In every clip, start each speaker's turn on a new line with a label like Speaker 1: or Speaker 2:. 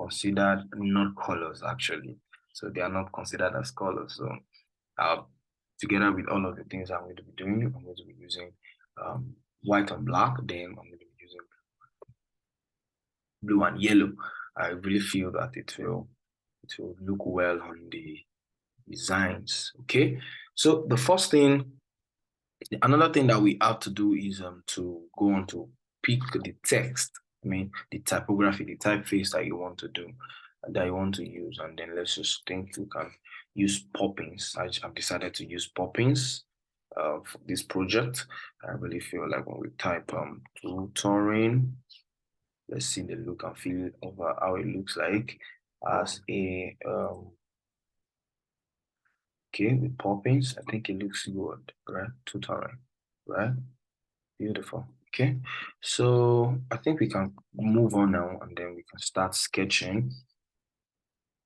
Speaker 1: considered not colors actually. So they are not considered as colors. So together with all of the things I'm going to be doing, I'm going to be using white and black. Then I'm going to be using blue and yellow. I really feel that it will look well on the designs. Okay. So the first thing, another thing that we have to do is to go on to pick the text. I mean the typography, the typeface that you want to do, that you want to use, and then let's just think you can use Poppins. I've decided to use Poppins for this project. I really feel like when we type tutoring, let's see the look and feel of how it looks like as a okay, with Poppins. I think it looks good, right? Tutoring, right? Beautiful. Okay, so I think we can move on now, and then we can start sketching.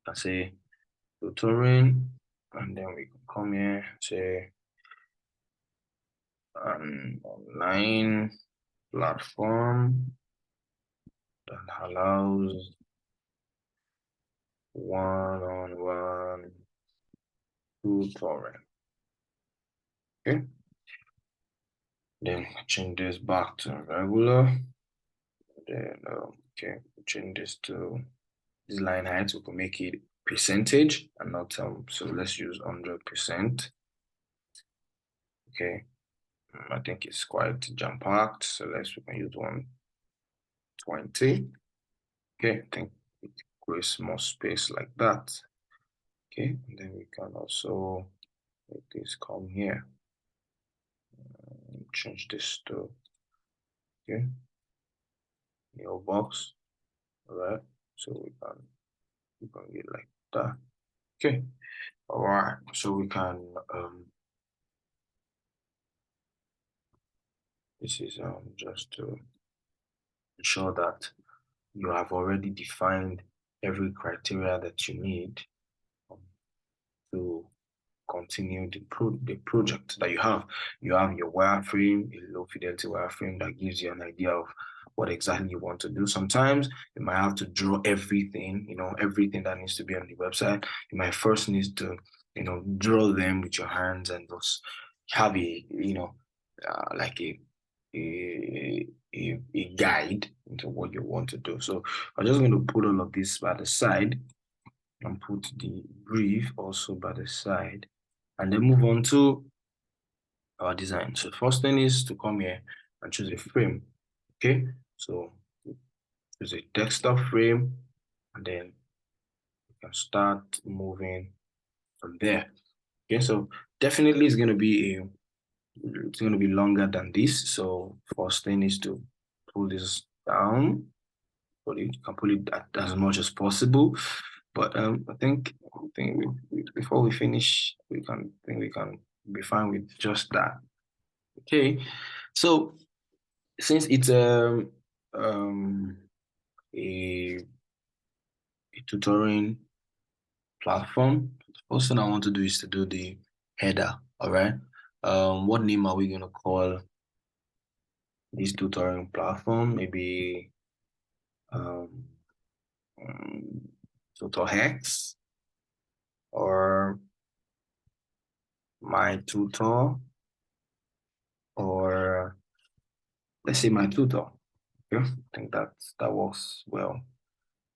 Speaker 1: I say tutoring, and then we can come here, say an online platform that allows one-on-one tutoring. Okay, then change this back to regular. Then okay, change this to this line height. We can make it percentage and not so let's use 100%. Okay, I think it's quite jam packed, so we can use 120. Okay, I think it creates more space like that. Okay, and then we can also make this come here. Change this to okay, new box. All right, so we can get like that. Okay, all right, so we can this is just to ensure that you have already defined every criteria that you need to continue the project that you have. You have your wireframe, a low fidelity wireframe that gives you an idea of what exactly you want to do. Sometimes you might have to draw everything, everything that needs to be on the website. You might first need to, draw them with your hands and just have like a guide into what you want to do. So I'm just going to put all of this by the side and put the brief also by the side, and then move on to our design. So first thing is to come here and choose a frame. Okay, so choose a desktop frame, and then you can start moving from there. Okay, so definitely it's going to be longer than this. So first thing is to pull this down. You can pull it as much as possible. But I think before we finish, we can be fine with just that. Okay, so since it's a tutoring platform, the first thing I want to do is to do the header. All right. What name are we gonna call this tutoring platform? Maybe um, tutor hex or my tutor, or let's say my tutor. Okay, I think that works well.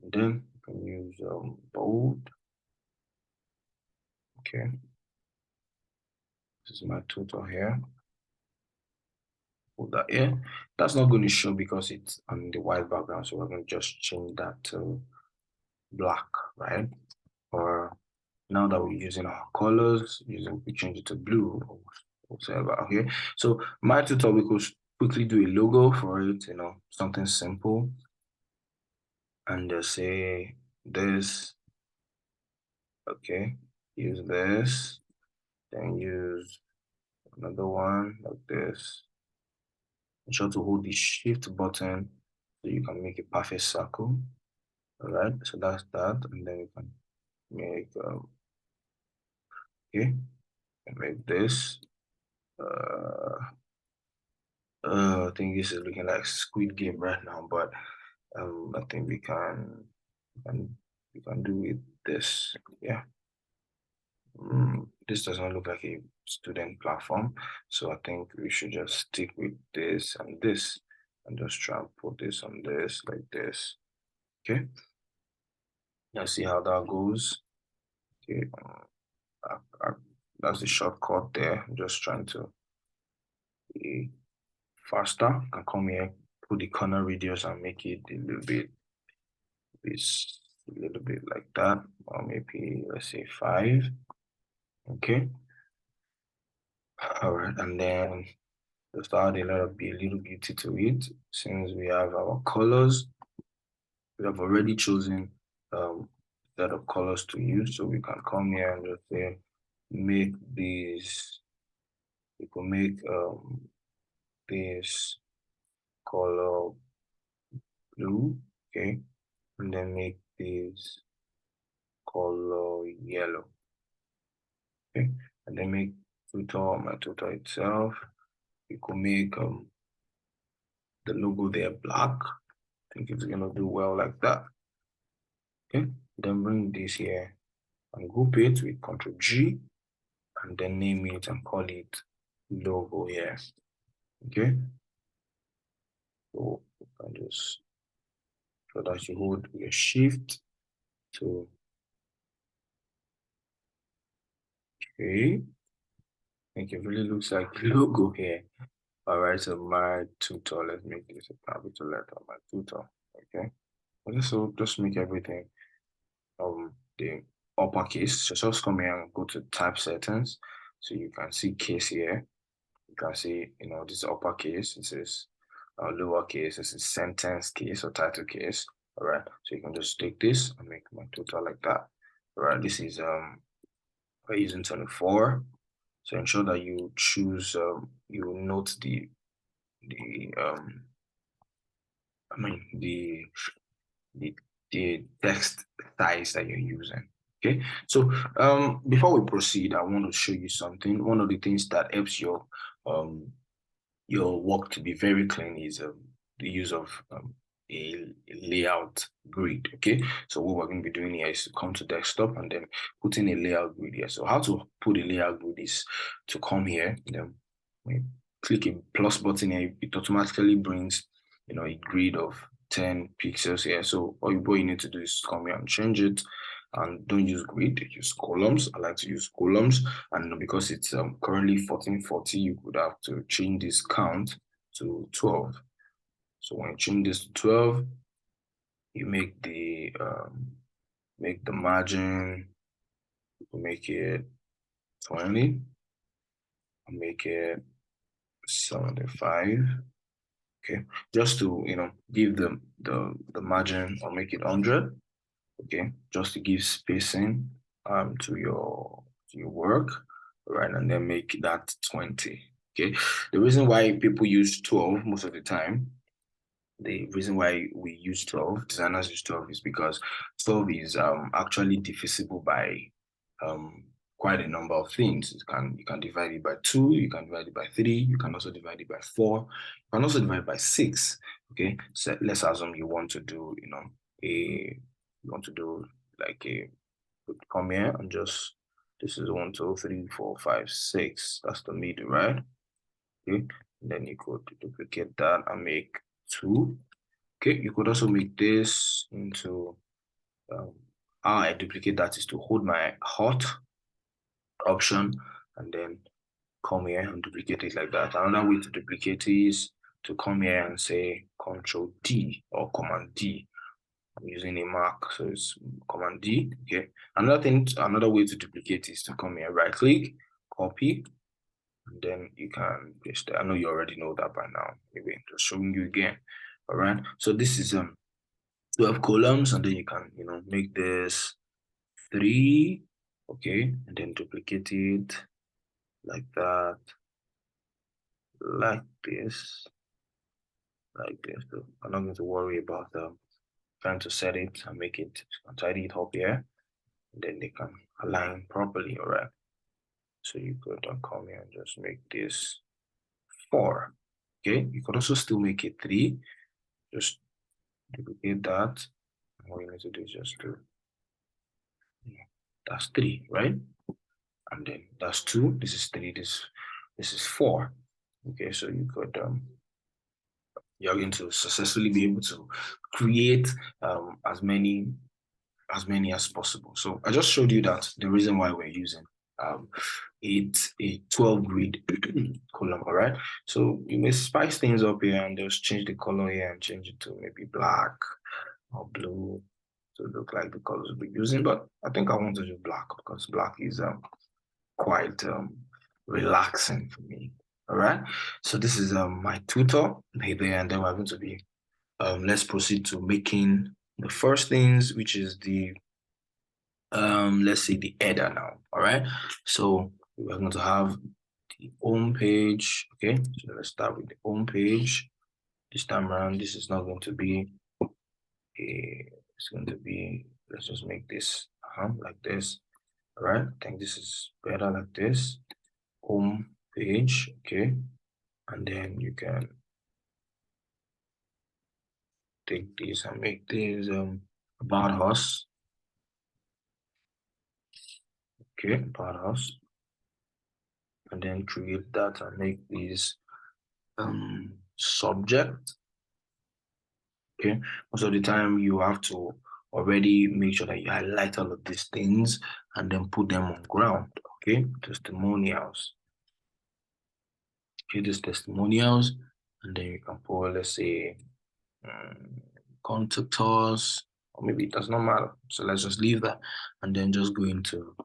Speaker 1: And then you can use bold. Okay, this is my tutor here. Put that here. That's not going to show because it's on the white background, so we're going to just change that to black, right? Or now that we're using our colors, we change it to blue or whatever. Okay, so my tutor, we could quickly do a logo for it, something simple, and just say this. Okay, use this, then use another one like this. Make sure to hold the shift button so you can make a perfect circle. All right, so that's that, and then you can make okay, and make this. I think this is looking like Squid Game right now, but I think we can and you can do it this. Yeah. This does not look like a student platform, so I think we should just stick with this and just try and put this on this like this. Okay, let's see how that goes. Okay, that's the shortcut there. I'm just trying to be faster. I can come here, put the corner radius and make it a little bit like that, or maybe let's say 5. Okay, all right, and then just add a little beauty to it. Since we have our colors, we have already chosen set of colors to use, so we can come here and just say make these. We can make this color blue, okay, and then make this color yellow, okay, and then make my tutor itself. We could make the logo there black. I think it's gonna do well like that. Okay, then bring this here and group it with Ctrl G and then name it and call it logo here. Okay, so you can just so that you hold your shift to okay. I think it really looks like the logo here. All right, so my tutor, let's make this a capital letter, my tutor. Okay, and so just make everything the uppercase. So just come here and go to type settings. So you can see case here. You can see, this uppercase. This is lowercase. This is sentence case or title case. All right. So you can just take this and make my total like that. All right. This is we're using 24. So ensure that you choose you note the the the the text size that you're using. Okay, so before we proceed, I want to show you something. One of the things that helps your work to be very clean is the use of a layout grid. Okay, so what we're going to be doing here is to come to desktop and then put in a layout grid here. So how to put a layout grid is to come here, then we click a plus button here. It automatically brings a grid of 10 pixels here. So all you need to do is come here and change it. And don't use grid, use columns. I like to use columns, and because it's currently 1440, you could have to change this count to 12. So when you change this to 12, you make the margin, you make it 20, make it 75. Okay, just to give the margin or make it 100. Okay, just to give spacing to your work, right? And then make that 20. Okay, the reason why people use 12 most of the time, the reason why we use 12, designers use 12 is because 12 is actually divisible by um quite a number of things. You can divide it by 2, you can divide it by 3, you can also divide it by 4, you can also divide it by 6. Okay, so let's assume you want to do you want to do like come here and just this is 1, 2, 3, 4, 5, 6. That's the middle, right? Okay, and then you could duplicate that and make 2. Okay, you could also make this into how I duplicate that is to hold my hot option and then come here and duplicate it like that. Another way to duplicate is to come here and say Control D or Command D. I'm using a Mac, so it's Command D. Okay. Another way to duplicate is to come here, right click, copy, and then you can paste it. I know you already know that by now. Maybe just showing you again. All right. So this is 12 columns, and then you can make this 3. Okay, and then duplicate it like that, like this, like this. So I'm not going to worry about trying to set it and make it tidy it up here. And then they can align properly. All right. So you could come here and just make this 4. Okay. You could also still make it 3. Just duplicate that All you need to do is just do, that's 3, right? And then that's 2, this is 3, this is 4. Okay, so you could you're going to successfully be able to create as many as possible. So I just showed you that the reason why we're using it's a 12 grid column. All right, so you may spice things up here and just change the color here and change it to maybe black or blue to look like the colors we're using. But I think I want to do black because black is quite relaxing for me. All right, so this is my tutor there, and then we're going to be let's proceed to making the first things, which is the let's say the header now. All right, so we're going to have the home page. Okay, so let's start with the home page. This time around, this is not going to be it's going to be, let's just make this like this. All right, I think this is better like this. Home page, okay, and then you can take this and make this about us. Okay, about us, and then create that and make this subject. Okay, most of the time you have to already make sure that you highlight all of these things and then put them on ground. Okay, testimonials. Okay, these testimonials, and then you can put, let's say, contact us, or maybe it does not matter. So let's just leave that and then just go into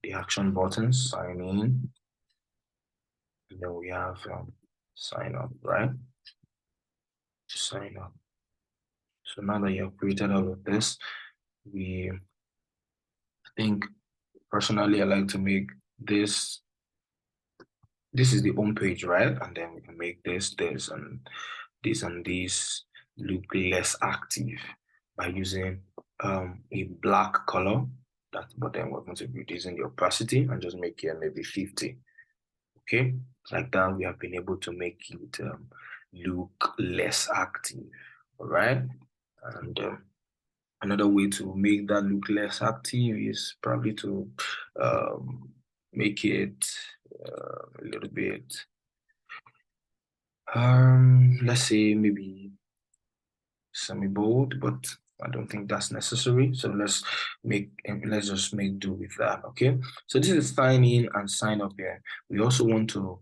Speaker 1: the action buttons, sign in, and then we have sign up, right? Sign up. So now that you have created all of this, I think personally I like to make this is the home page, right? And then we can make this and this look less active by using a black color. But then we're going to be reducing the opacity and just make it maybe 50. Okay, like that we have been able to make it look less active. All right, and another way to make that look less active is probably to make it a little bit let's say maybe semi-bold, but I don't think that's necessary. So let's just make do with that. Okay, so this is sign in and sign up here. We also want to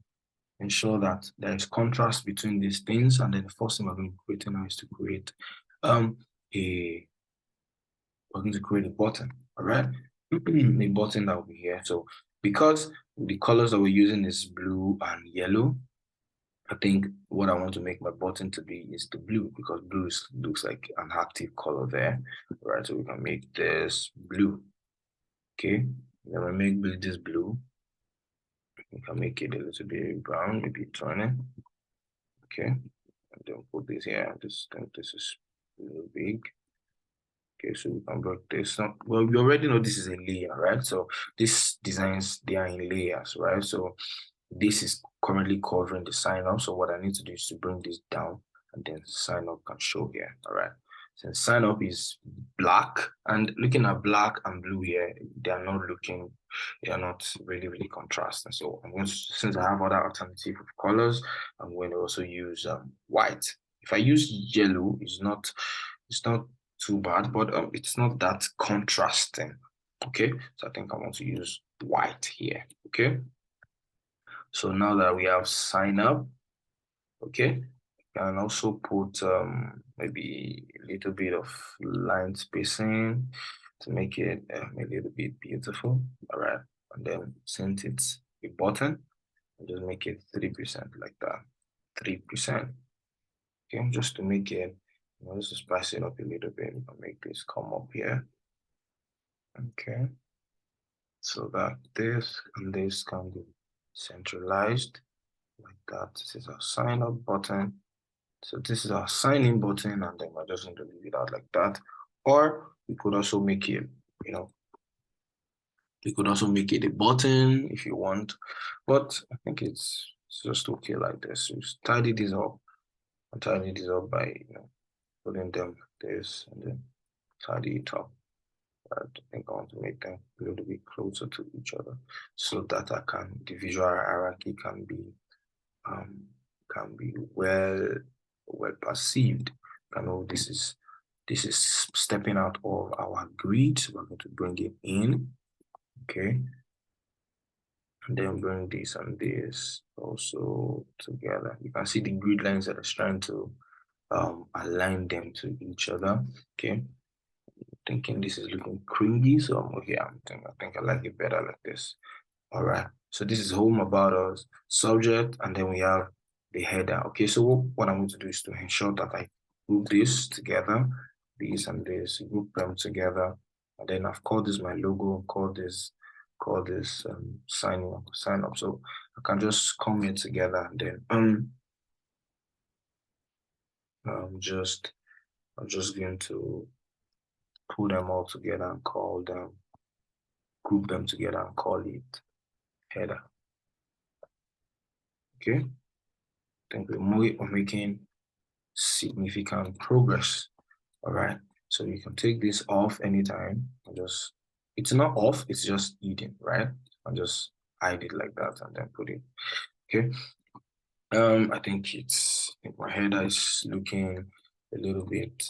Speaker 1: ensure that there is contrast between these things, and then the first thing we're going to create now is to create a we're going to create a button. All right, a button that will be here. So because the colors that we're using is blue and yellow, I think what I want to make my button to be is the blue, because blue looks like an active color there. All right, so we can make this blue. Okay, then we make this blue. We can make it a little bit brown, maybe turn it. Okay, and then put this here. I just think this is a little big. Okay, so we can break this up. Well, we already know this is a layer, right? So these designs, they are in layers, right? So this is currently covering the sign up. So what I need to do is to bring this down, and then sign up can show here. All right. Since sign up is black, and looking at black and blue here, they are not really, really contrasting. So I'm going to, since I have other alternative of colors, I'm going to also use white. If I use yellow, it's not too bad, but it's not that contrasting. Okay, so I think I want to use white here. Okay, so now that we have sign up, okay, can also put maybe a little bit of line spacing to make it a little bit beautiful. All right, and then since it's a button, I'll just make it 3% like that. 3%. Okay, just to make it, just to spice it up a little bit. I'll make this come up here. Okay, so that this and this can be centralized like that. This is our sign up button. So this is our sign in button, and then we're just going to leave it out like that. Or we could also make it, you could also make it a button if you want, but I think it's just okay like this. So just tidy this up. I tidy this up by putting them like this, and then tidy it up. I think I want to make them a little bit closer to each other so that the visual hierarchy um, can be well perceived. I know this is stepping out of our grid. So we're going to bring it in, okay, and then bring this and this also together. You can see the grid lines that is trying to align them to each other. Okay, thinking this is looking cringy, so I'm okay. I think I like it better like this. All right. So this is home, about us, subject, and then we have the header. Okay. So what I'm going to do is to ensure that I group this together, these and this, group them together, and then I've called this my logo, call this sign up. So I can just come in together and then um just I'm just going to pull them all together and call them, group them together and call it header. Okay. I think we're making significant progress. All right. So you can take this off anytime and just, it's not off, it's just eating, right? And just hide it like that and then put it. Okay. I think my header is looking a little bit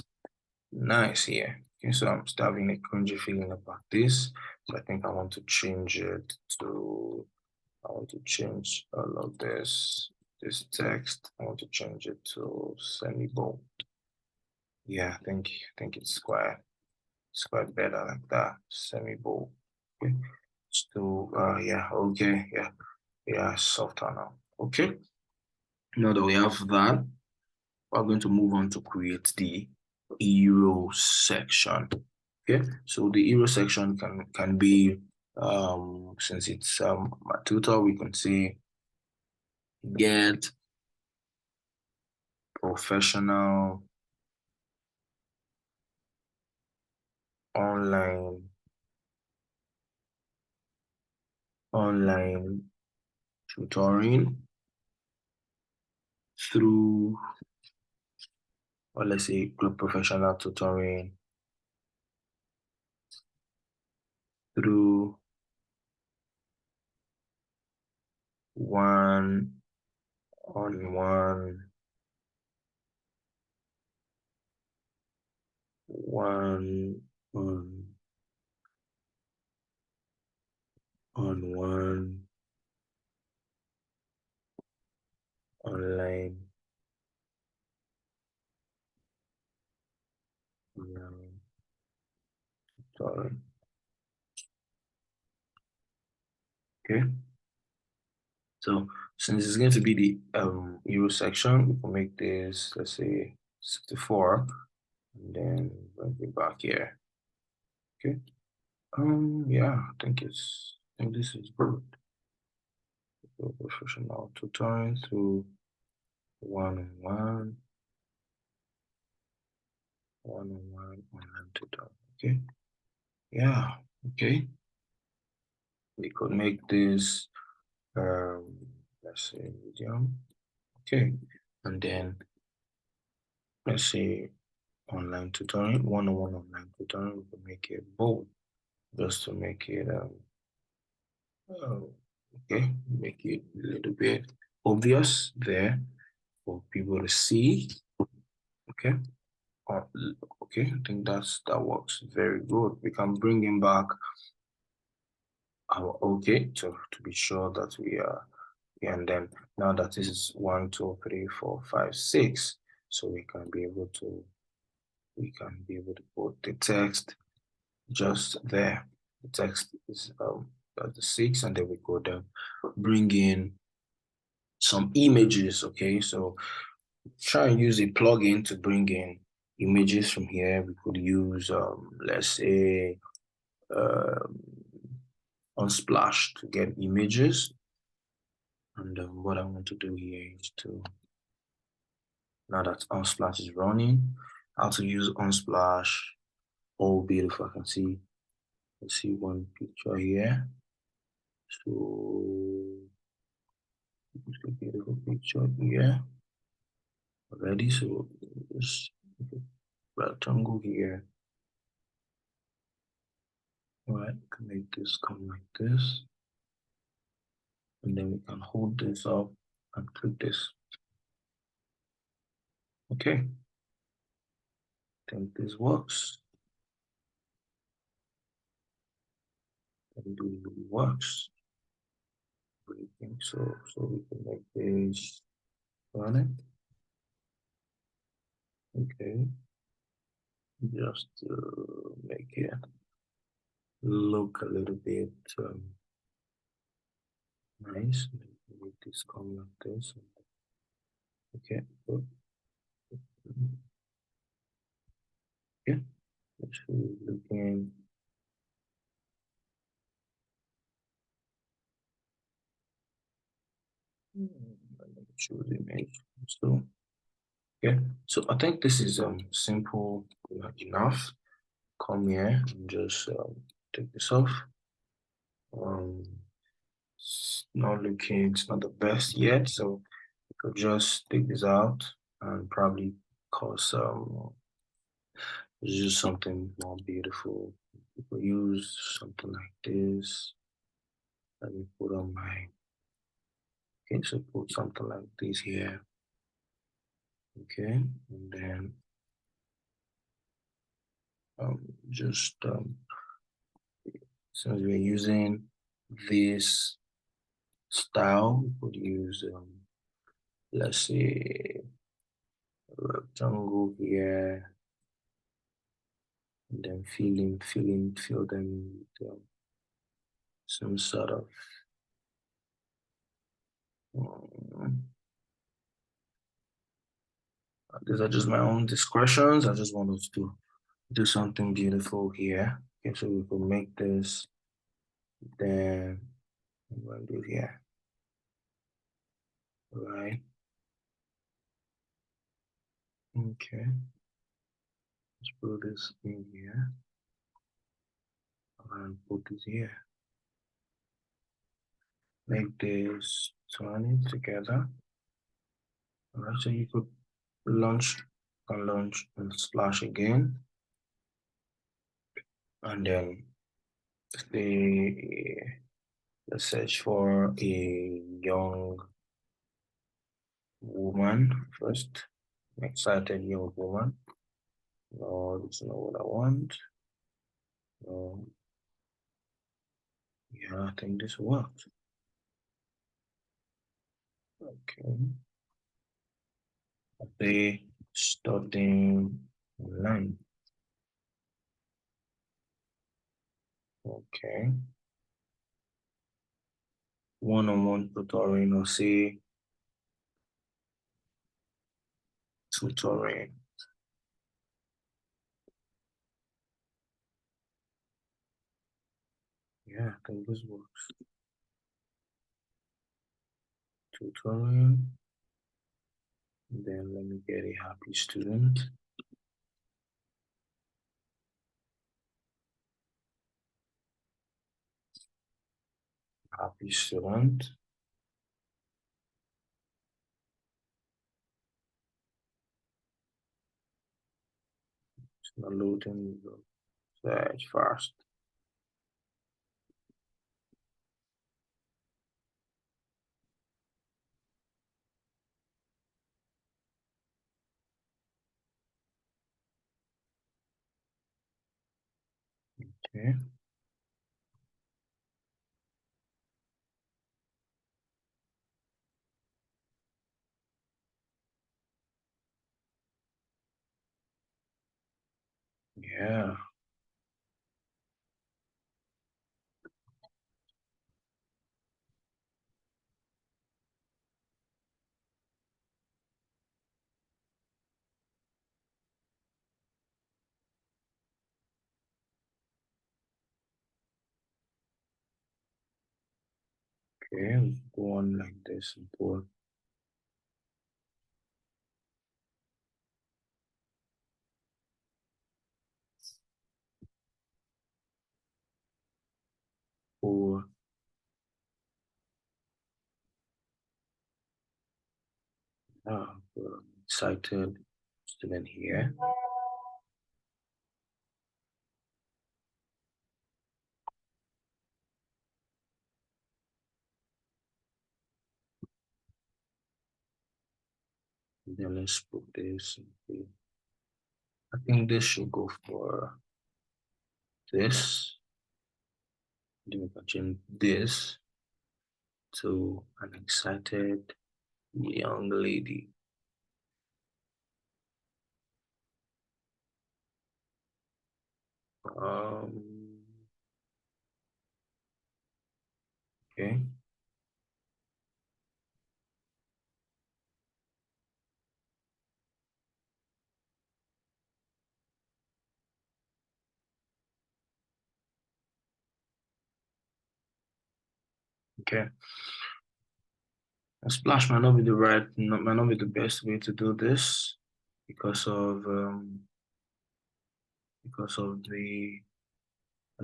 Speaker 1: nice here. Okay, so I'm still having a cringy feeling about this. So I think I want to change it to, I want to change all of this text. I want to change it to semi-bold. Yeah, I think it's quite better like that. Semi-bold. Okay. So yeah, okay, yeah, softer now. Okay. Now that we have that, we're going to move on to create the hero section. Okay, so the hero section can be since it's a tutor, we can say get professional online online tutoring through, or let's say group professional tutoring through one on one one online tutoring. Okay. So since it's going to be the Euro section, we can make this, let's say 64, and then bring it back here. Okay. Yeah, I think this is good. Professional tutoring through one-on-one, one-on-one online tutoring. Okay. Yeah. Okay. We could make this let's say medium. Okay. And then let's say online tutoring, one-on-one online tutoring, we can make it bold just to make it okay, make it a little bit obvious there for people to see. Okay. Uh, okay, I think that works very good. We can bring in back our okay to be sure that we are, and then now that this is 1, 2, 3, 4, 5, 6, so we can be able to put the text just there. The text is that's the 6, and then we could bring in some images. Okay, so try and use a plugin to bring in images from here. We could use let's say Unsplash to get images. And what I want to do here is to, now that Unsplash is running, how to use Unsplash. Oh, beautiful! I can see. Let's see one picture here. So it's a beautiful picture here already. So just rectangle here. All right, we can make this come like this. And then we can hold this up and click this. Okay, I think this works. I think it works. I think so. So we can make this run it. Okay, just make it look a little bit nice. Make this come like this. Okay, good. Yeah, it's really looking. Let me show the image. So yeah, so I think this is simple enough. Come here and just take this off. It's not looking, it's not the best yet, so you could just take this out and probably cause just something more beautiful. You could use something like this. Let me put on my, okay, so put something like this here. Okay, and then just since we're using this style, we could use let's say a rectangle here, and then fill them with some sort of um, these are just my own discretions. I just want us to do something beautiful here. Okay, so we can make this, then I'm going to do here, right? Okay, let's put this in here and put this here. Make this 20 together. All right, so you could launch and splash again, and then the let's search for a young woman first. Excited young woman. No, that's not what I want. No, yeah, I think this works. Okay. They starting online. Okay. One-on-one tutoring or say tutoring. Yeah, I think this works. Tutoring. Then let me get a happy student. Happy student. It's not loading. Search fast. Okay. Yeah. Okay. Let's go on like this and put for excited student here. Then let's put this. I think this should go for this. Then we can change this to an excited young lady. Okay. Okay. A splash might not be the might not be the best way to do this because of the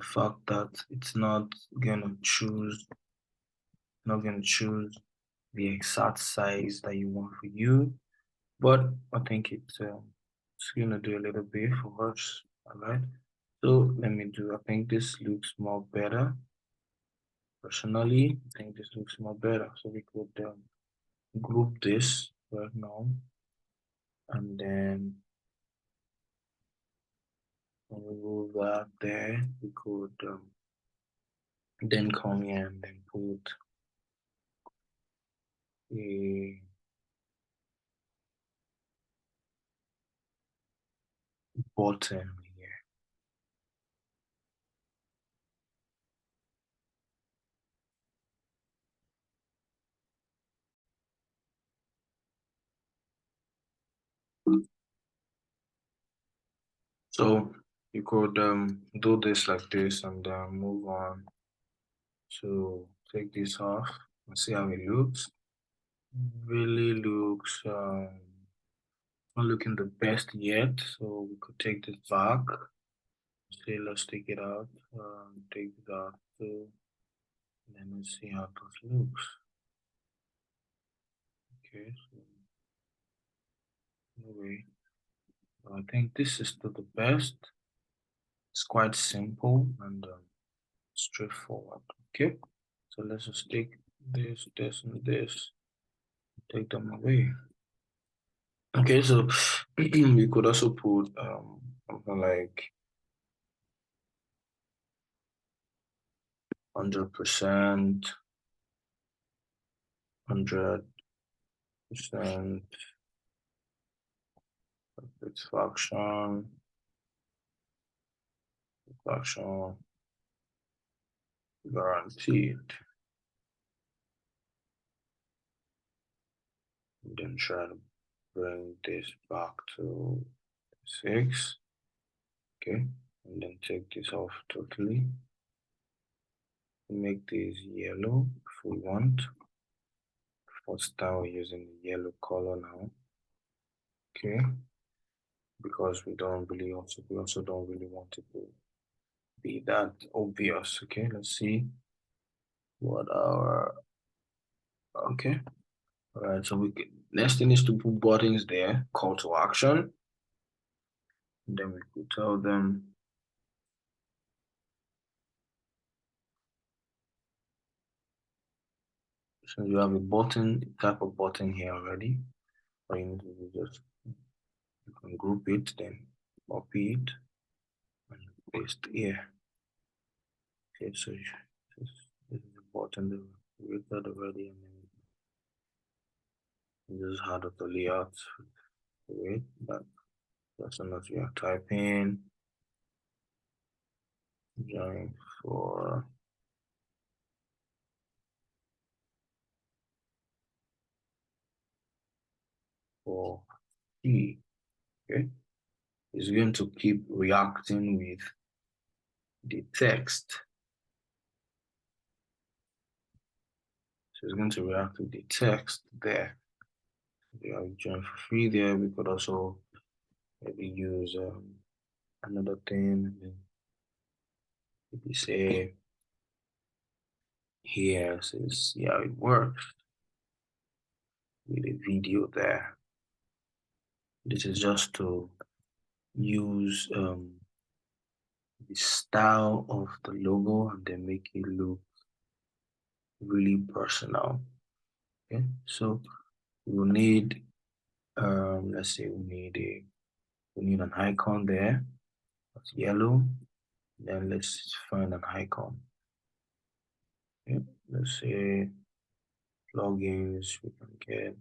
Speaker 1: fact that it's not gonna choose the exact size that you want for you. But I think it's gonna do a little bit for us. All right. So let me do. I think this looks more better. Personally, I think this looks more better. So we could group this right now, and then remove that there. We could then come here and then put a button here. So you could do this like this and then move on to take this off and see how it looks. Really looks not looking the best yet, so we could take this back. Say let's take it out, take it out too, and then let's see how this looks. Okay, so anyway, I think this is still the best. It's quite simple and straightforward. Okay, so let's just take this, this, and this, take them away. Okay, so we could also put something like 100%, 100% satisfaction, satisfaction guaranteed. And then try to bring this back to 6. Okay, and then take this off totally. Make this yellow if we want. First time we're using the yellow color now. Okay, because we also don't really want it to be that obvious. Okay, let's see what our okay. All right, so next thing is to put buttons there, call to action. And then we could tell them so you have a button type of button here already. All you need to do is just you can group it, then copy it and paste here. Okay, so this is the button that we got already, and then this is how the layout to it. But as soon as you are typing, join for E. Okay, it's going to keep reacting with the text. So it's going to react with the text there. We have join for free there. We could also maybe use another thing. Maybe say here, so see how it works with a video there. This is just to use the style of the logo and then make it look really personal. Okay, so we will need Let's say we need an icon there. That's yellow. Then let's find an icon. Okay. Let's say plugins. We can get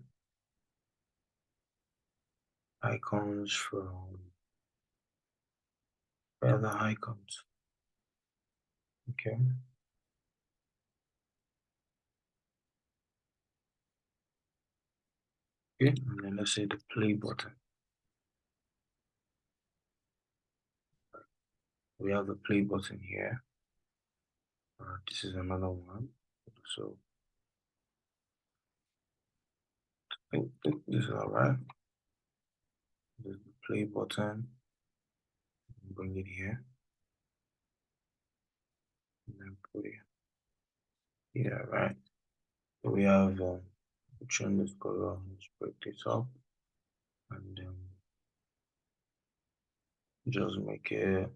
Speaker 1: icons from other icons. Okay. Okay. And then let's say the play button. We have the play button here. This is another one. So I think this is all right. There's the play button. Bring it here. And then put it here, right? So we have turn this color. Let's break this up and just make a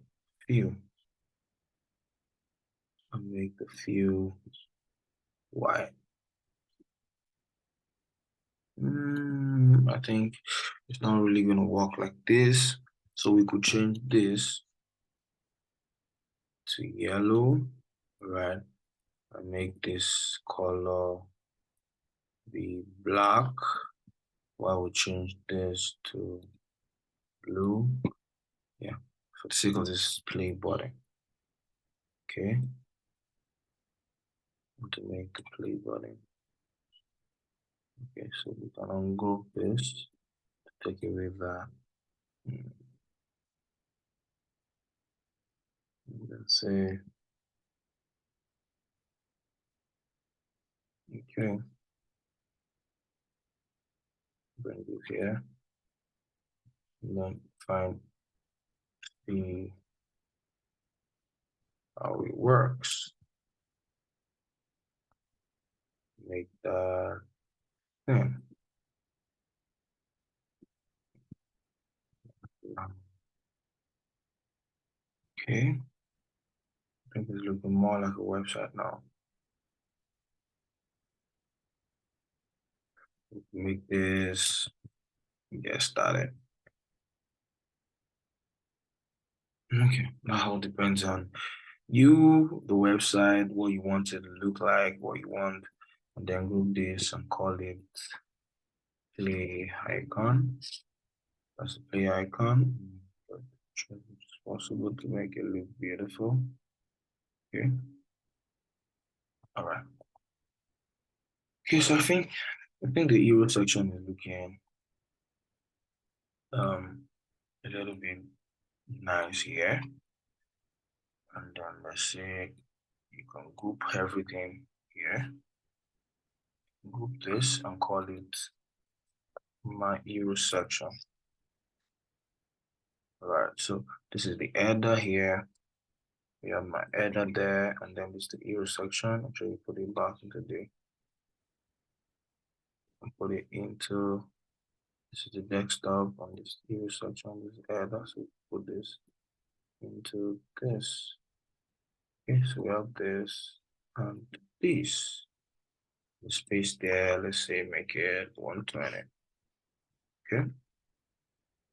Speaker 1: fill and make the fill white. I think it's not really going to work like this. So we could change this to yellow, right? And make this color be black. While we change this to blue. Yeah, for the sake of this play button. Okay. To make the play button. Okay, so we can ungroup this to take away that. Let's say, okay, bring it here, and then find the how it works. Make that thing. Okay, I think it's looking more like a website now. Make this get started. Okay, that all depends on you, the website, what you want it to look like, what you want, and then group this and call it play icon. That's a play icon. It's possible to make it look beautiful. Okay. All right. Okay, so I think the hero section is looking a little bit nice here. And then let's say you can group everything here. Group this and call it my hero section. All right, so this is the header here. We have my header there, and then this is the hero section. Actually, put it back into the put it into this is the desktop on this hero section, this header. So put this into this. Okay, so we have this and this. The space there, let's say make it 120. Okay.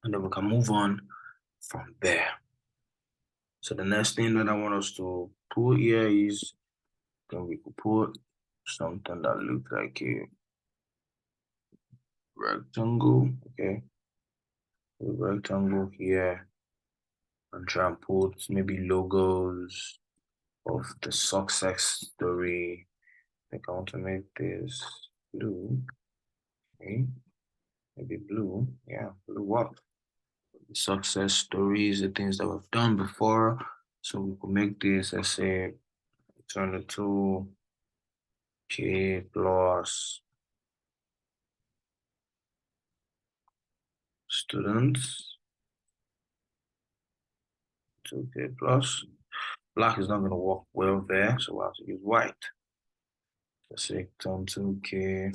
Speaker 1: And then we can move on from there. So the next thing that I want us to put here is then we could put something that looks like a rectangle. Okay. A rectangle here and try and put maybe logos of the success story. I think I want to make this blue. Okay. Maybe blue. Yeah, blue up. The success stories, the things that we've done before. So we could make this, let's say, 22K plus students. 2K plus. Black is not going to work well there, so we'll have to use white. Let's say 22K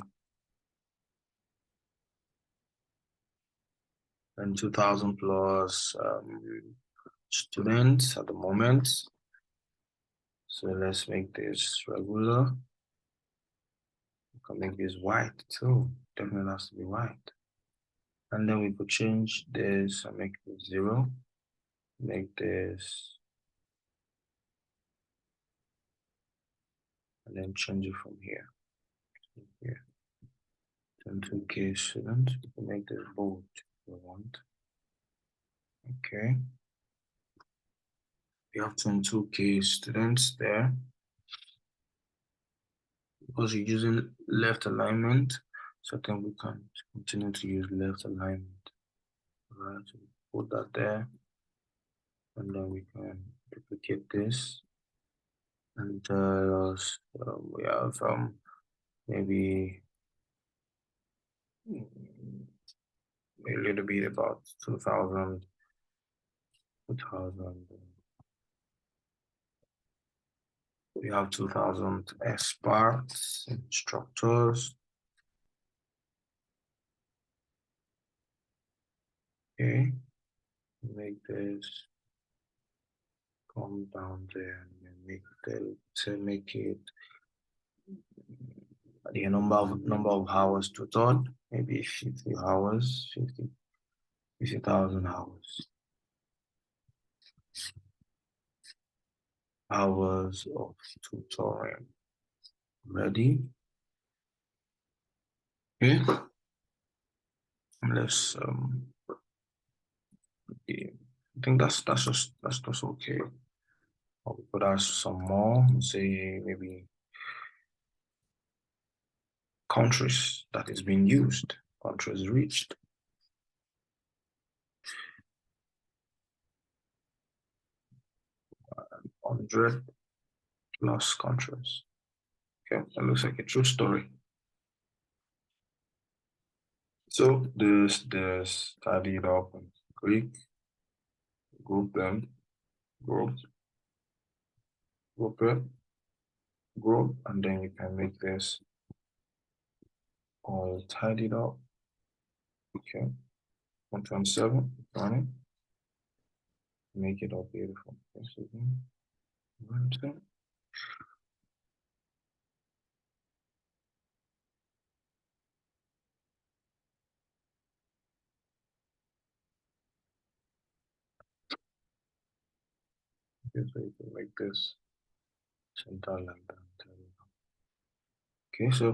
Speaker 1: and 2,000 plus students at the moment. So let's make this regular. We can make this white too. Definitely has to be white. And then we could change this and make it 0. Make this, and then change it from here. Here. 22K students. We can make this bold if we want. Okay. We have 22K students there. Because you're using left alignment, so I think we can continue to use left alignment. Right, so put that there, and then we can duplicate this, and we have maybe a little bit about 2000. We have 2000 experts, instructors. Okay, make this come down there and then make it the number of hours to total, maybe 50 hours, 50,000 hours of tutoring. Ready? Okay. Let's okay. I think that's just okay. Or we could add some more, say maybe countries that is being used, countries reached. 100 plus countries. Okay, that looks like a true story. So this tidy it up and click, group them, group it, group, and then you can make this all tidied up. Okay, 127, running. Make it all beautiful. Yes, again. Okay, so you can make this center like that. Okay, so I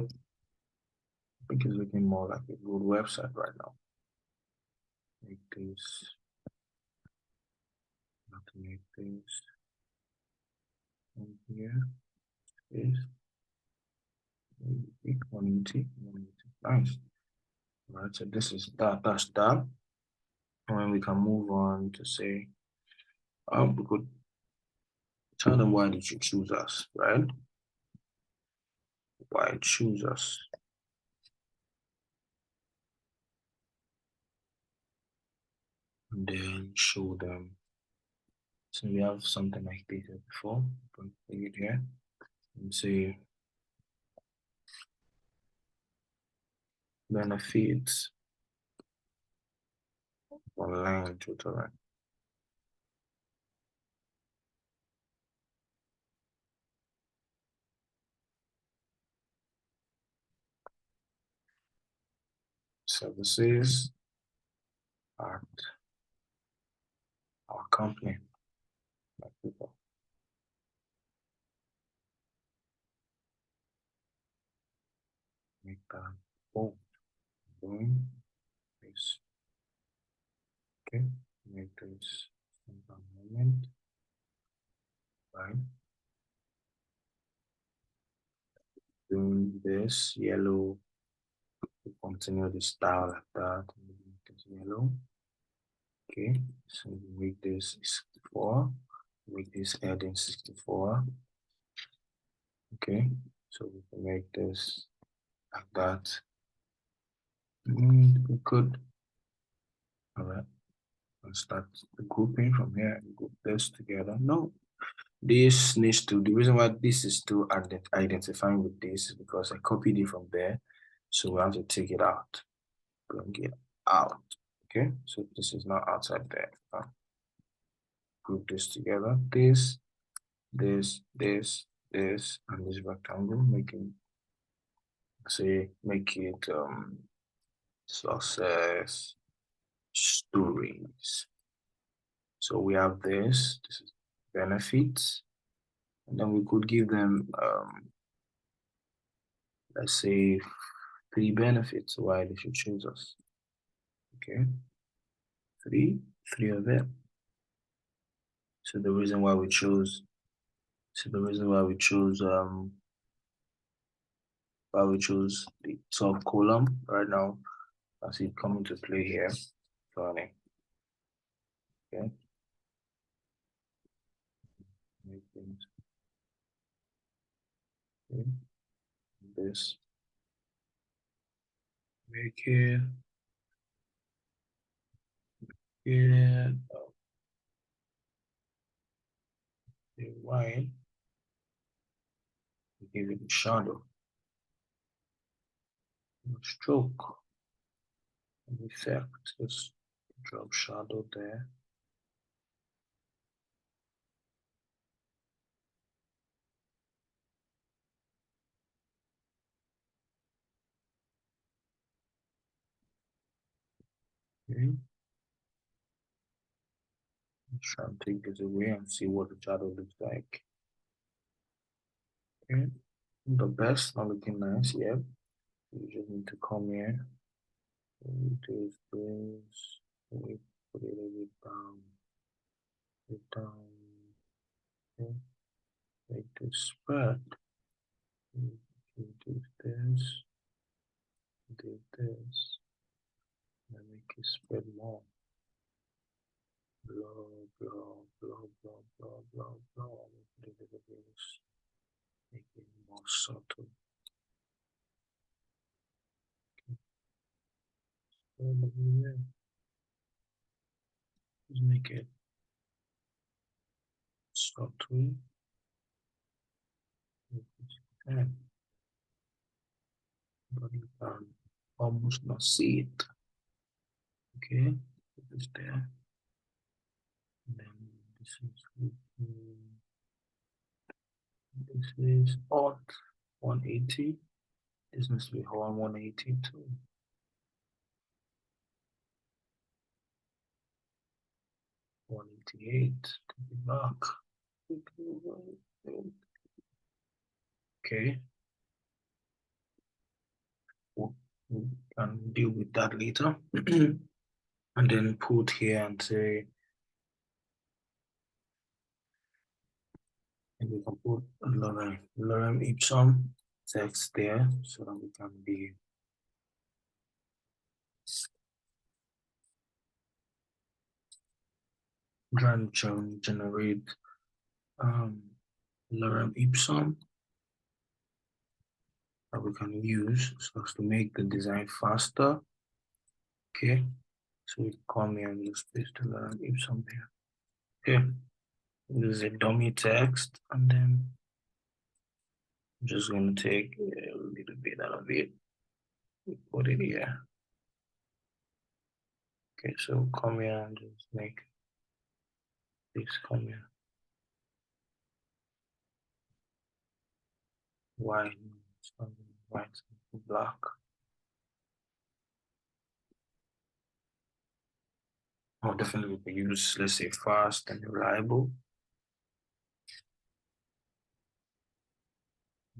Speaker 1: think it's looking more like a good website right now. Make this, not to make this here. This 180. Nice. All right, so this is that's that. And then we can move on to say, we could tell them why did you choose us, right? Why choose us? And then show them. So we have something like this before, but take it here and say benefits online tutoring. Services at our company. Like people. Make that bold. Doing this. Okay, make this moment. Right. Doing this yellow. Continue the style like that. Make this yellow. Okay, so we make this 64. Make this heading 64. Okay, so we can make this like that. We could, all right, and start the grouping from here and group this together. No, this needs to, the reason why this is still identifying with this is because I copied it from there. So we have to take it out, bring it out. Okay, so this is not outside there. Group this together, this, and this rectangle, making, say, make it success stories. So we have this is benefits, and then we could give them, let's say, 3 benefits why they should choose us. Okay, three of them. So the reason why we chose, the top column right now, I see it coming to play here. Funny. Okay. Make things okay. This. Make it. Yeah. The white. Give it a shadow. Stroke. Effect. Just drop shadow there. Okay. Try and take this away and see what the shadow looks like. Okay. The best, not looking nice yet. You just need to come here. Do this. We put it a bit down. Put it down. Okay. Make this spread. Do this. Do this. And make it spread more. Blow, blow, blow, blow, blow, blow, blow. Make it more subtle. Just make it subtle. Okay. But you can almost not see it. Okay, put this there. And then this is odd 180. This needs to be on 180 too. 188 to be back. Okay. We can deal with that later. And then put here and say, and we can put lorem ipsum text there so that we can be trying to generate lorem ipsum that we can use so as to make the design faster. Okay, so we come here and just paste the lorem ipsum here. Okay, this is a dummy text, and then I'm just going to take a little bit out of it, put it here. Okay, so come here and just make this come here. White, white, black. Oh, definitely we can use, let's say, fast and reliable.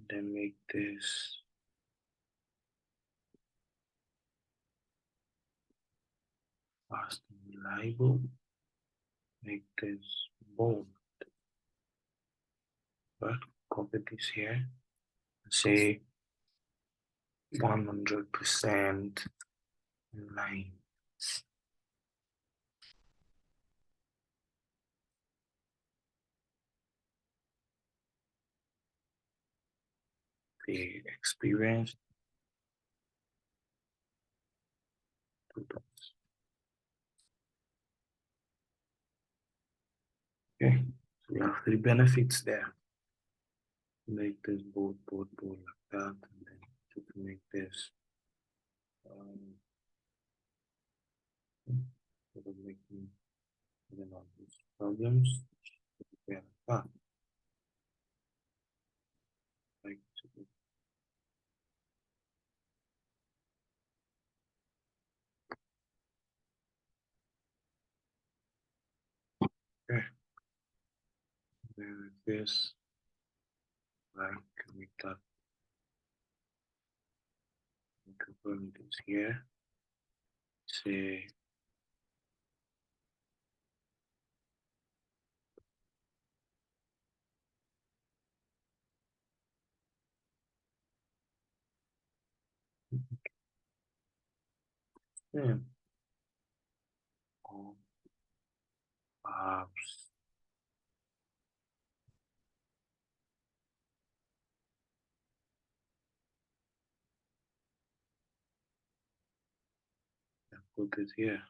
Speaker 1: Then make this fast and reliable. Make this bold. But copy this here. Say 100% line. The experience. Okay, so we have 3 benefits there. Make this bold like that, and then to make this sort of making all these problems. Like that. Like Okay. Then this, like, make that, confirm this here. Say, yeah. Or perhaps I put it here.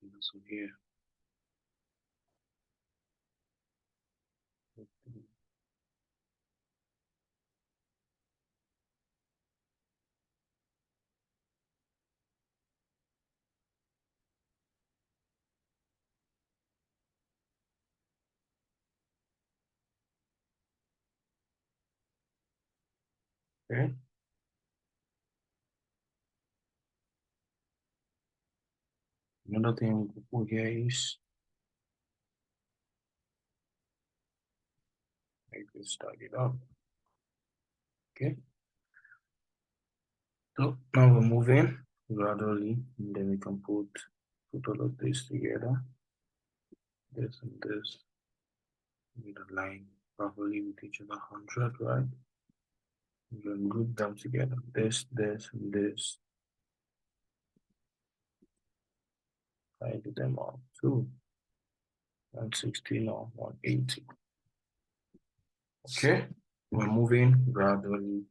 Speaker 1: And also here. Okay. Another thing we could put here is make this start it up. Okay. So now we're moving gradually, and then we can put all of this together. This and this. Need a line properly with each other 100, right? You can group them together. This, and this. I do them all too. 116 or 180. Okay, we're moving gradually.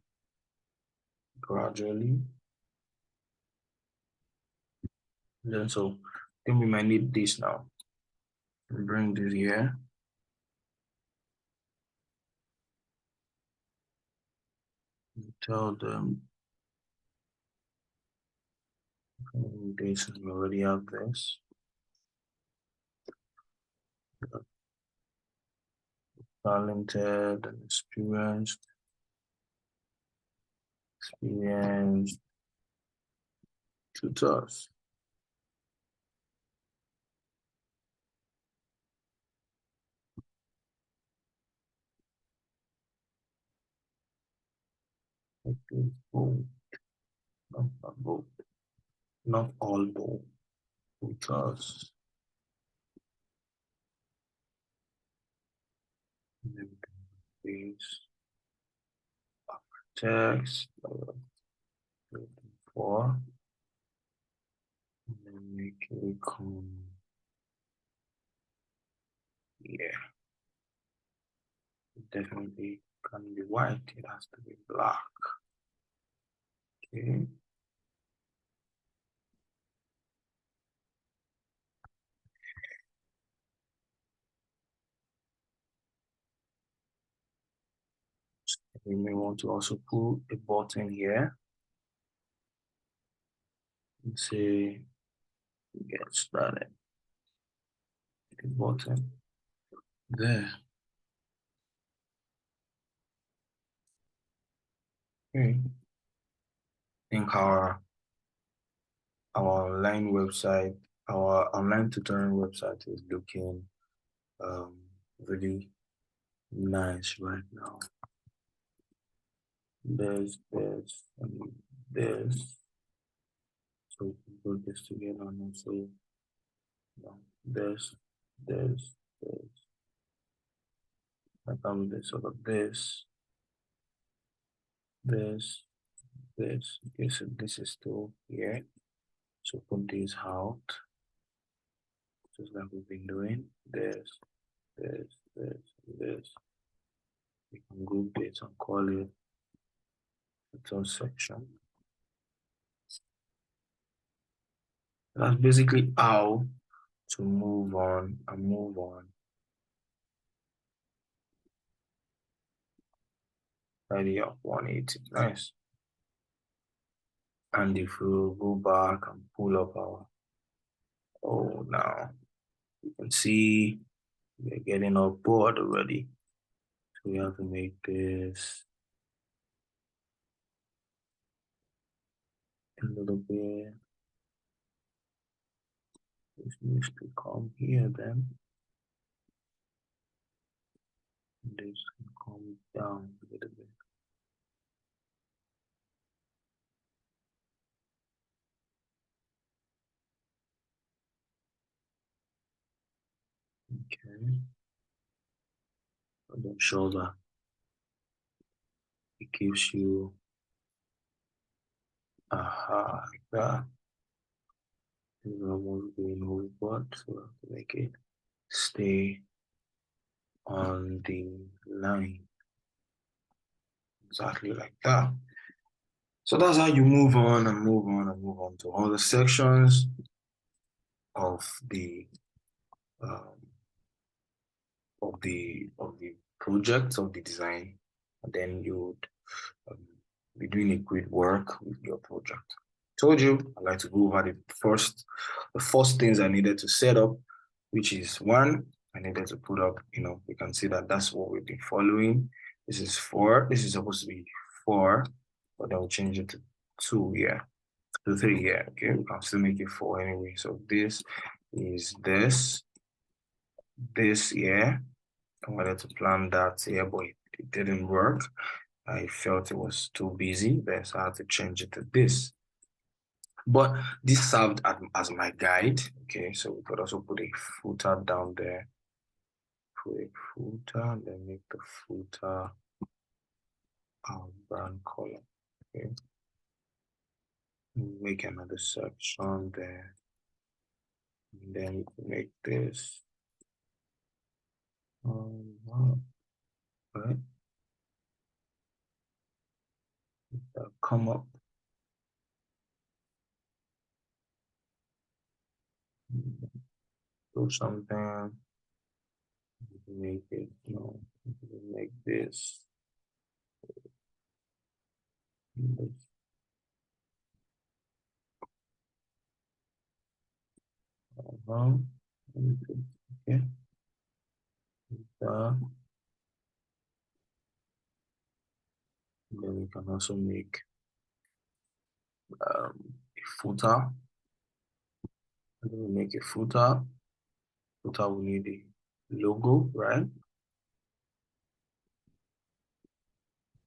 Speaker 1: Then so I think we might need this now. We bring this here. Tell them this, we already have this. Talented and experienced tutors. Okay, both, not both, not all both tutors. This text for, and then make it come here. It definitely can be white, it has to be black. Okay. We may want to also put a button here and say get started. A button there. Okay. I think our online website, our online tutoring website is looking really nice right now. There's and there's, so we can put this together and say there's I come this sort of this okay, so this is still here, so put this out just like we've been doing. This, we can group this and call it tutor section. That's basically how to move on and move on. Tidy up 180, nice. And if we go back and pull up our, oh, now you can see we're getting our board already. So we have to make this a little bit This needs to come here then. This can come down a little bit. Okay. And then shoulder. It gives you like that. It's almost going overboard, so I have to make it stay on the line. Exactly like that. So that's how you move on and move on and move on to all the sections of the um, of the project of the design, and then you would um, be doing a great work with your project. Told you I'd like to go over the first things I needed to set up, which is one, I needed to put up, we can see that that's what we've been following. This is 4. This is supposed to be 4, but then we'll change it to 2 here. To 3 here. Okay, we can still make it 4 anyway. So this is this here. I wanted to plan that here, but it didn't work. I felt it was too busy, then so I had to change it to this. But this served as my guide. Okay, so we could also put a footer down there. Put a footer, and then make the footer brown color. Okay, make another section there. And then make this right. Come up. Do something. Make it, make this. Okay. Then we can also make a footer. And then we make a footer. Footer will need a logo, right?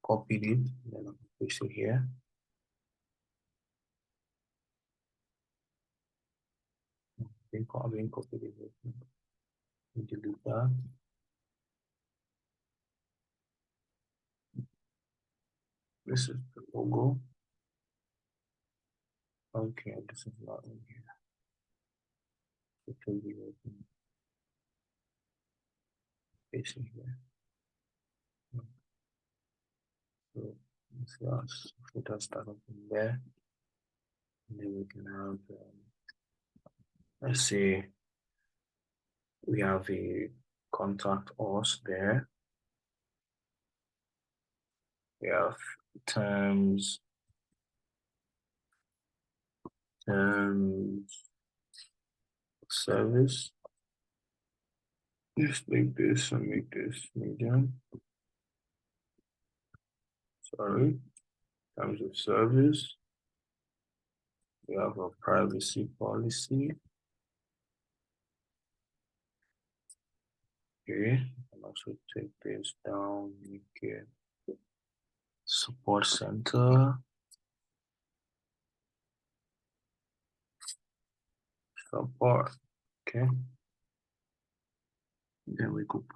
Speaker 1: Copied it, then I'll paste it here. I didn't copy it. Delete that. This is the logo. Okay, this is not in here. It will be open. Paste it here. So this last footer start up in there. And then we can have, let's say, we have a contact us there. We have terms, service. Just make this and make this medium. Sorry. Terms of service. We have a privacy policy. Okay. And also take this down. Make it support center. Support. Okay. Then we could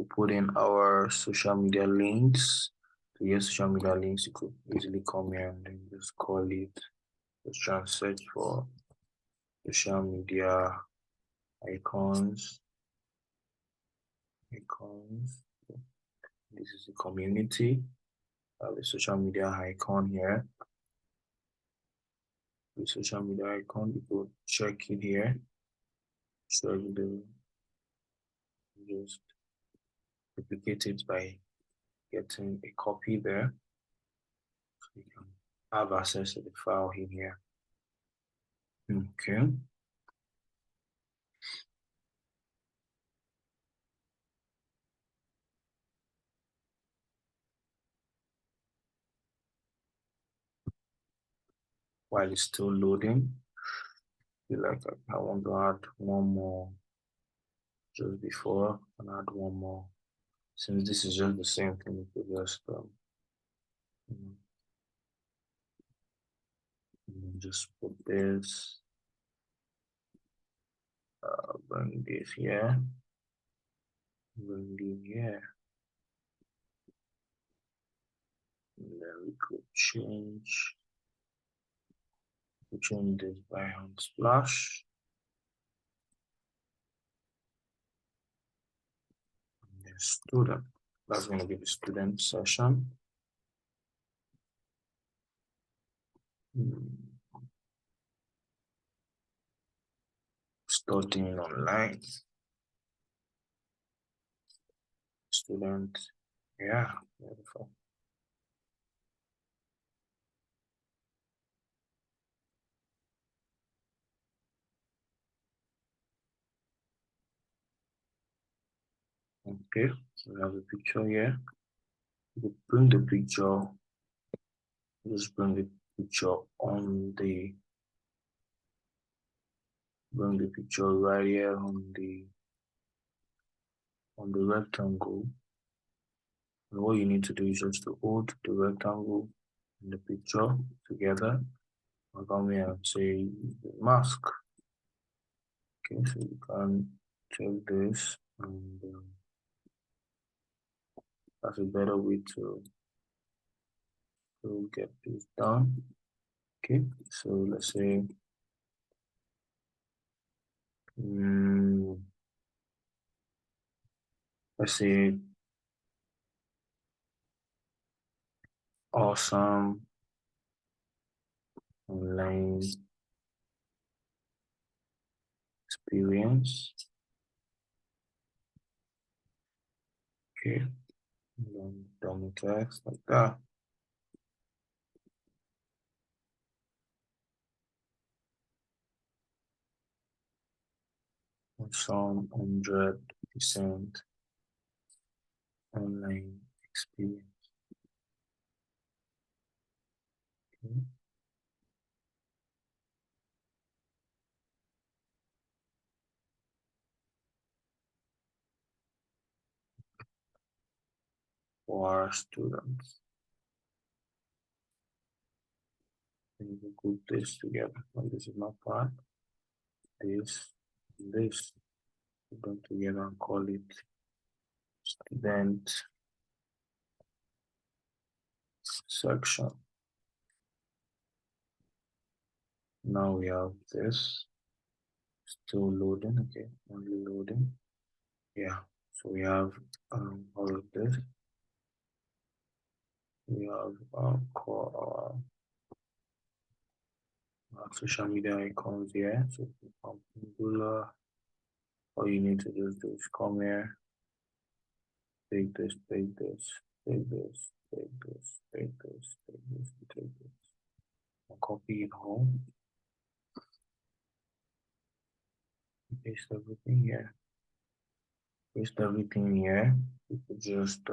Speaker 1: put in our social media links. To your social media links, you could easily come here and then just call it. Just try and search for social media icons. This is the community. I have a social media icon here. The social media icon, you could check it here. So just duplicate it by getting a copy there. So you can have access to the file in here. Okay. While it's still loading, feel like I want to add one more just before and add one more. Since this is just the same thing, we could just just put this, bring this here, bring this here, and then we could change this by hand splash. And then student, that's going to be the student session. Studying online. Student, yeah, beautiful. Okay, so we have a picture here. You bring the picture, just bring the picture on the, bring the picture right here on the rectangle. And what you need to do is just to hold the rectangle and the picture together. I'll come here and say mask. Okay, so you can take this and that's a better way to get this done. Okay, so let's say let's say awesome online experience. Okay, and then dummy text like that. Some 100% online experience. Okay. For our students. And we put this together. And this is my part. This, this. Put them together and call it student section. Now we have this still loading. Okay, only loading. Yeah, so we have all of this. We have our social media icons here. So Google, all you need to just do is come here, take this, take this, take this, take this, take this, take this, take this, and copy it home. Paste everything here. Paste everything here. You could just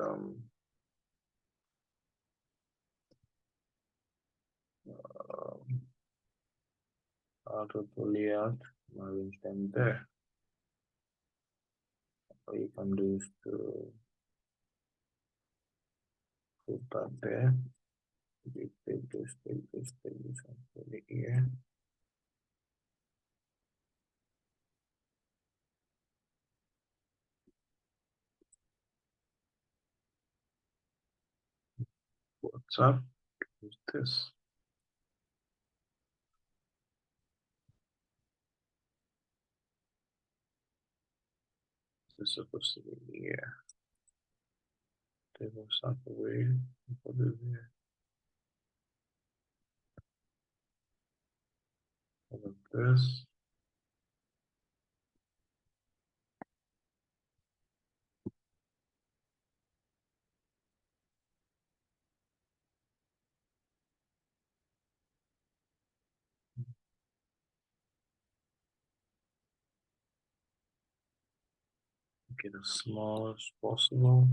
Speaker 1: out of the layout, arrange them there. What you can do is to put that there. You take this, take this, take this, and put it here. What's up? Is this? This is supposed to be here. Take WhatsApp away. Put it here. Like this. Get as small as possible.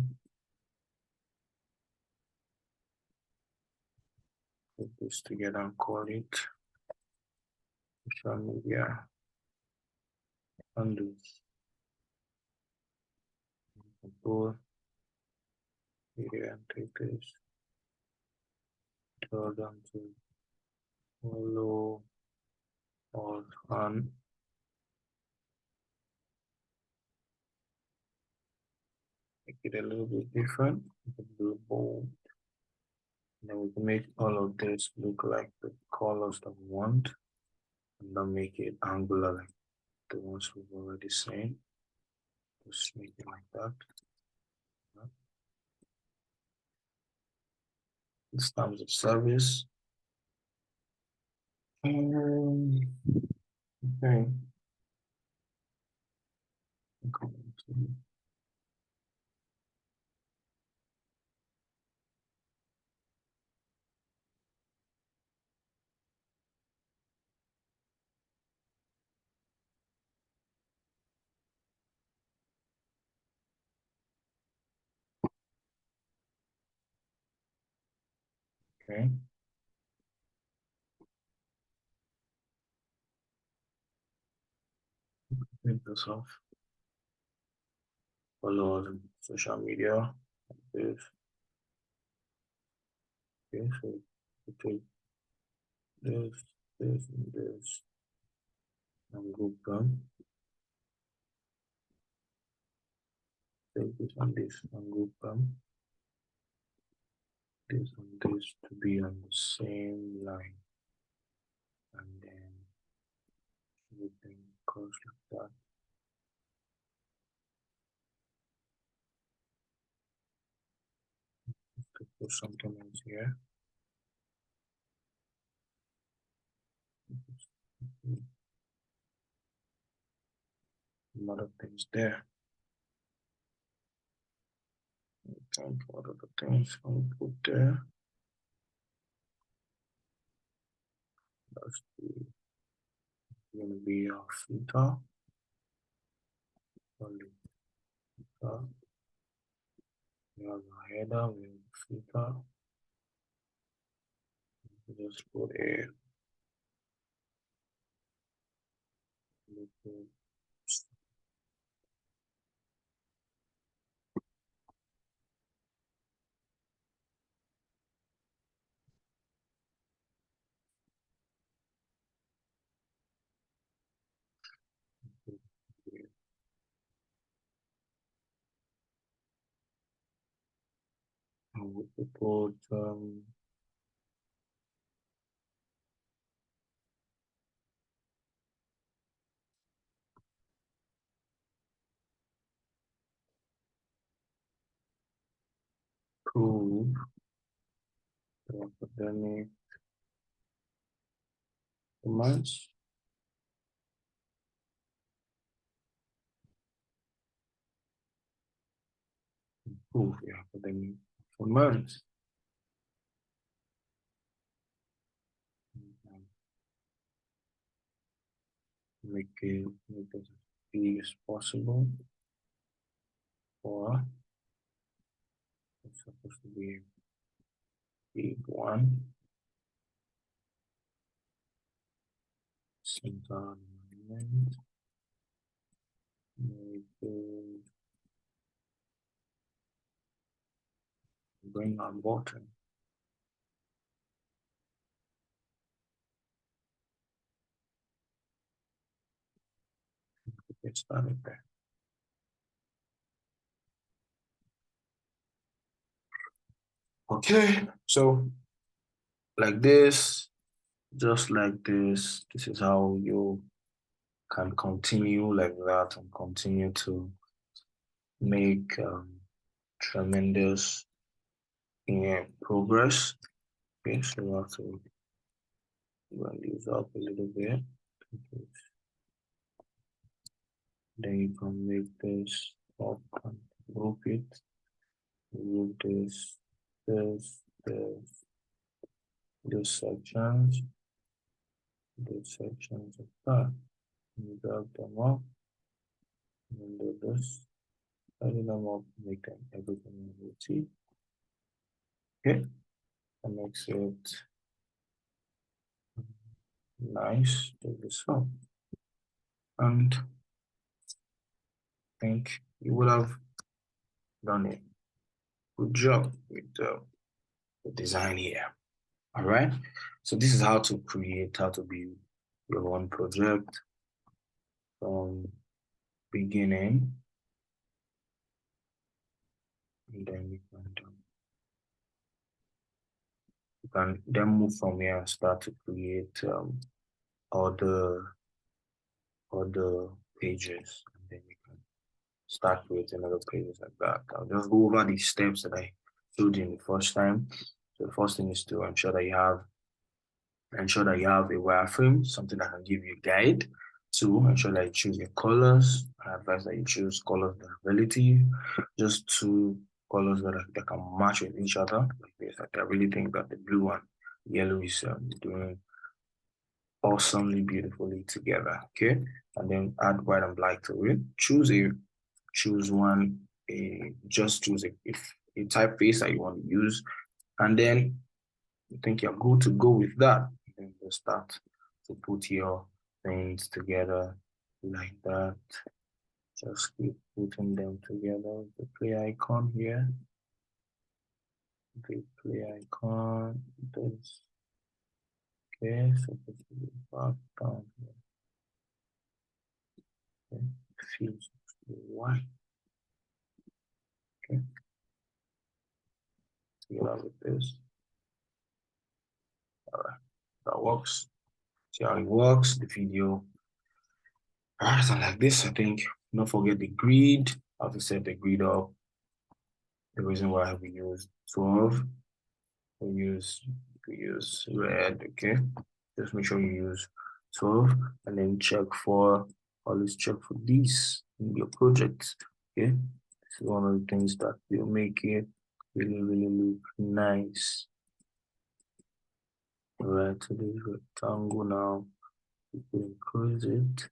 Speaker 1: Put this together and call it social media. undo, go here and take this, draw down to follow or on. Make it a little bit different, a little bold. Then we can make all of this look like the colors that we want, and then make it angular like the ones we've already seen. Just make it like that. This terms of service. Okay. Okay. Take this off. Follow us on social media. This. Okay, so we take this, and this, and group them. Take this and this, and group them. This and this to be on the same line, and then everything goes like that. To put something else here. Some other things there. And what other things I'll put there? That's going to be our footer. We have a header, we have a footer. Just put a we put prove the academic commands. Prove the academic commands. Make it as big as possible, or it's supposed to be a big one. Center alignment. Bring on bottom. Get started there. Okay, so like this, just like this is how you can continue like that and continue to make tremendous progress. Okay, so we have to run these up a little bit. Then you can make this up and group it. Group this sections, these sections of that. You drag them up and do this. Tidy them up, make them everything you see. Okay, that makes it nice. Do this up. And think you would have done a good job with the design here. All right. So this is how to create, how to build your own project from beginning. And then you can then move from here and start to create other pages. And then you can start creating other pages like that. I'll just go over the steps that I showed you in the first time. So the first thing is to ensure that you have a wireframe, something that can give you a guide. Two, ensure that you choose your colors. I advise that you choose colors that are relative, just two colors that can match with each other. Like this, like I really think that the blue and yellow is doing awesomely beautifully together. Okay, and then add white and black to it. Just choose a typeface that you want to use, and then you think you're good to go with that. Then you start to put your things together like that. Just keep putting them together. The play icon here. The play icon. This. Okay, so put it back down here. Okay, feels white. Okay, together with this. All right, that works. See how it works. The video. All right, so like this, I think. Don't forget the grid. How to set the grid up. The reason why we use 12, we use red. Okay, just make sure you use 12 and then always check for this in your project. Okay, this is one of the things that will make it really look nice. All right, so this rectangle now, you can increase it,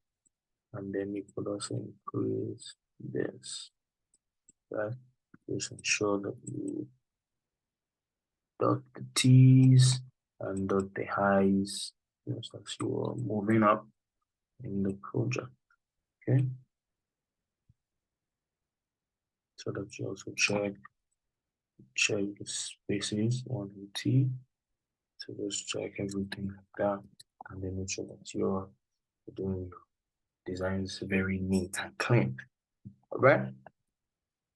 Speaker 1: and then you could also increase this. Right, just ensure that you dot the T's and dot the I's just as you are moving up in the project. Okay, so that you also check the spaces on the T. So just check everything like that, and then make sure that you're doing your designs very neat and clean. All right,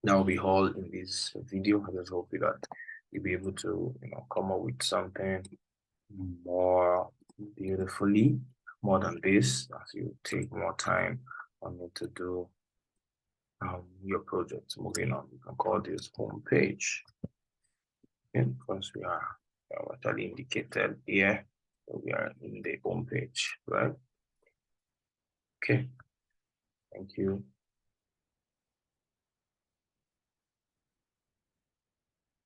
Speaker 1: that will be all in this video. I just hope that you'll be able to come up with something more beautifully, more than this, as you take more time on it to do your project. Moving on, you can call this home page. Okay, because we are actually indicated here, so we are in the home page, right? Okay, thank you.